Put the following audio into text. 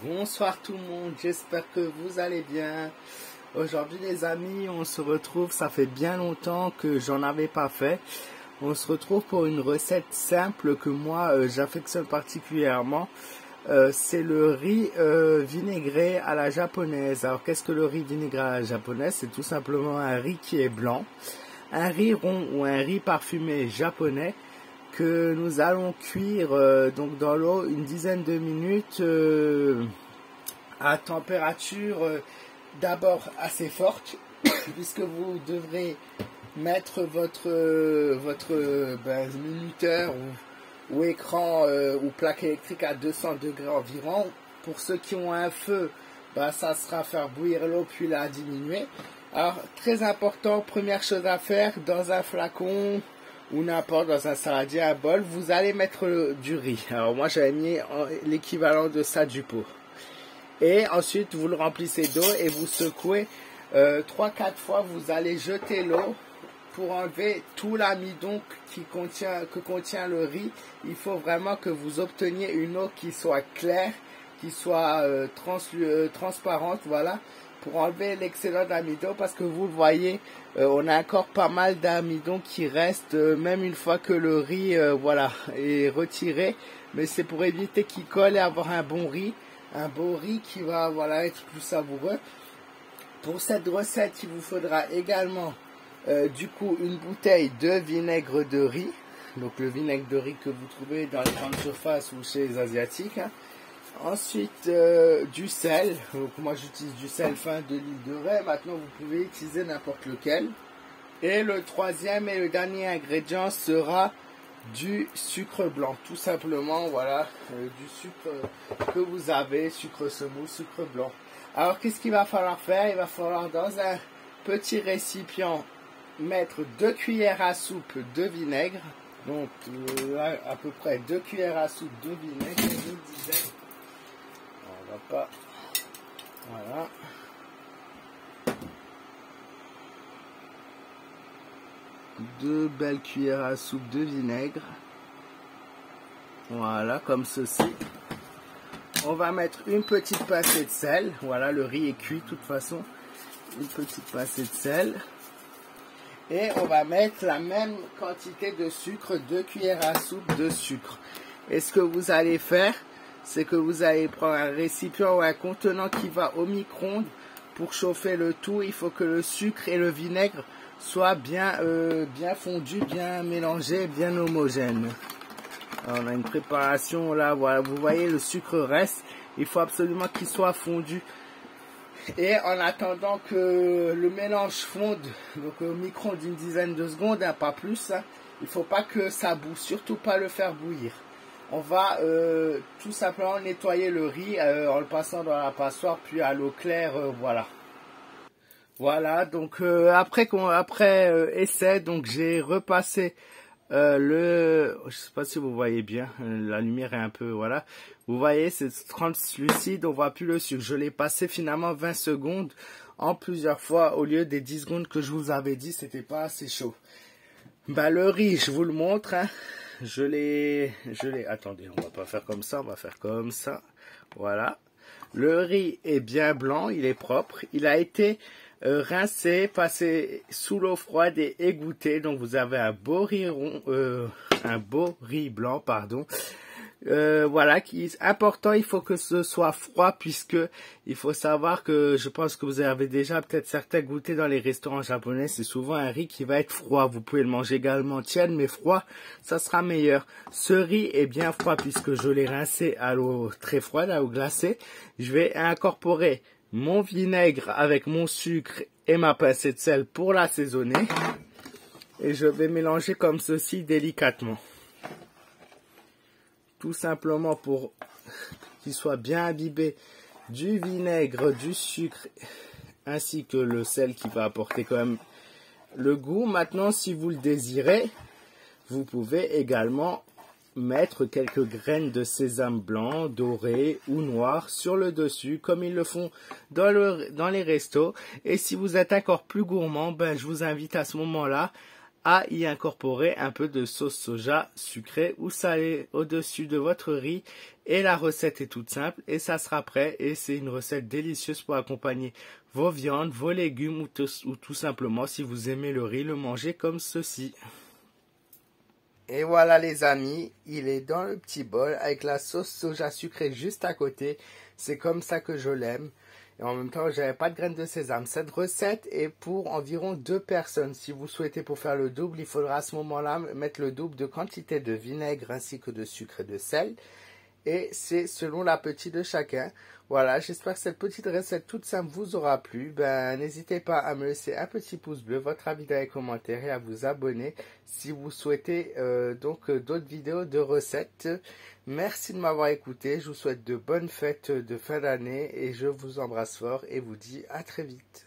Bonsoir tout le monde, j'espère que vous allez bien. Aujourd'hui les amis, on se retrouve, ça fait bien longtemps que j'en avais pas fait. On se retrouve pour une recette simple que moi j'affectionne particulièrement. C'est le riz vinaigré à la japonaise. Alors qu'est-ce que le riz vinaigré à la japonaise? C'est tout simplement un riz qui est blanc, un riz rond ou un riz parfumé japonais que nous allons cuire donc dans l'eau une dizaine de minutes à température d'abord assez forte puisque vous devrez mettre votre minuteur ou écran ou plaque électrique à 200 degrés environ. Pour ceux qui ont un feu, ça sera faire bouillir l'eau puis la diminuer. Alors très important, première chose à faire, dans un flacon ou n'importe, dans un saladier, un bol, vous allez mettre du riz. Alors moi j'avais mis l'équivalent de ça du pot. Et ensuite vous le remplissez d'eau et vous secouez 3-4 fois. Vous allez jeter l'eau pour enlever tout l'amidon que contient le riz. Il faut vraiment que vous obteniez une eau qui soit claire, qui soit transparente, voilà, pour enlever l'excédent d'amidon, parce que vous le voyez, on a encore pas mal d'amidon qui reste, même une fois que le riz voilà, est retiré, mais c'est pour éviter qu'il colle et avoir un bon riz qui va voilà, être plus savoureux. Pour cette recette, il vous faudra également du coup une bouteille de vinaigre de riz, donc le vinaigre de riz que vous trouvez dans les grandes surfaces ou chez les asiatiques, hein. Ensuite du sel, donc moi j'utilise du sel fin de l'huile de raie, maintenant vous pouvez utiliser n'importe lequel. Et le troisième et le dernier ingrédient sera du sucre blanc, tout simplement, voilà, du sucre que vous avez, sucre semoule, sucre blanc. Alors qu'est-ce qu'il va falloir faire? Il va falloir dans un petit récipient mettre 2 cuillères à soupe de vinaigre, donc là à peu près 2 cuillères à soupe de vinaigre, je vous disais. On va pas, voilà. Deux belles cuillères à soupe de vinaigre, voilà, comme ceci. On va mettre une petite pincée de sel, voilà, le riz est cuit de toute façon, une petite pincée de sel. Et on va mettre la même quantité de sucre, 2 cuillères à soupe de sucre. Et ce que vous allez faire, c'est que vous allez prendre un récipient ou un contenant qui va au micro-ondes pour chauffer le tout. Il faut que le sucre et le vinaigre soient bien fondus, bien mélangés, bien homogènes. Alors, on a une préparation là, voilà, vous voyez le sucre reste, il faut absolument qu'il soit fondu. Et en attendant que le mélange fonde, donc au micro-ondes d'une dizaine de secondes, hein, pas plus, hein, il ne faut pas que ça boue, surtout pas le faire bouillir. On va tout simplement nettoyer le riz en le passant dans la passoire puis à l'eau claire, voilà. Voilà, donc après essai, donc j'ai repassé je sais pas si vous voyez bien, la lumière est un peu, voilà. Vous voyez, c'est translucide, on voit plus le sucre. Je l'ai passé finalement 20 secondes en plusieurs fois au lieu des 10 secondes que je vous avais dit, c'était pas assez chaud. Le riz, je vous le montre, hein. Je l'ai, attendez, on va pas faire comme ça, on va faire comme ça, voilà. Le riz est bien blanc, il est propre, il a été rincé, passé sous l'eau froide et égoutté, donc vous avez un beau riz rond, un beau riz blanc, pardon. Voilà, qui est important, il faut que ce soit froid, puisque il faut savoir que, je pense que vous avez déjà peut-être certains goûté dans les restaurants japonais, c'est souvent un riz qui va être froid. Vous pouvez le manger également tiède, mais froid, ça sera meilleur. Ce riz est bien froid puisque je l'ai rincé à l'eau très froide, à l'eau glacée. Je vais incorporer mon vinaigre avec mon sucre et ma pincée de sel pour l'assaisonner. Et je vais mélanger comme ceci délicatement. Tout simplement pour qu'il soit bien imbibé du vinaigre, du sucre, ainsi que le sel qui va apporter quand même le goût. Maintenant, si vous le désirez, vous pouvez également mettre quelques graines de sésame blanc, doré ou noir sur le dessus, comme ils le font dans les restos. Et si vous êtes encore plus gourmand, je vous invite à ce moment-là à y incorporer un peu de sauce soja sucrée ou salée au-dessus de votre riz. Et la recette est toute simple et ça sera prêt. Et c'est une recette délicieuse pour accompagner vos viandes, vos légumes ou tout simplement si vous aimez le riz, le manger comme ceci. Et voilà les amis, il est dans le petit bol avec la sauce soja sucrée juste à côté. C'est comme ça que je l'aime. Et en même temps, j'avais pas de graines de sésame. Cette recette est pour environ 2 personnes. Si vous souhaitez pour faire le double, il faudra à ce moment-là mettre le double de quantité de vinaigre ainsi que de sucre et de sel. Et c'est selon l'appétit de chacun. Voilà, j'espère que cette petite recette toute simple vous aura plu. N'hésitez pas à me laisser un petit pouce bleu, votre avis dans les commentaires et à vous abonner si vous souhaitez d'autres vidéos de recettes. Merci de m'avoir écouté. Je vous souhaite de bonnes fêtes de fin d'année et je vous embrasse fort et vous dis à très vite.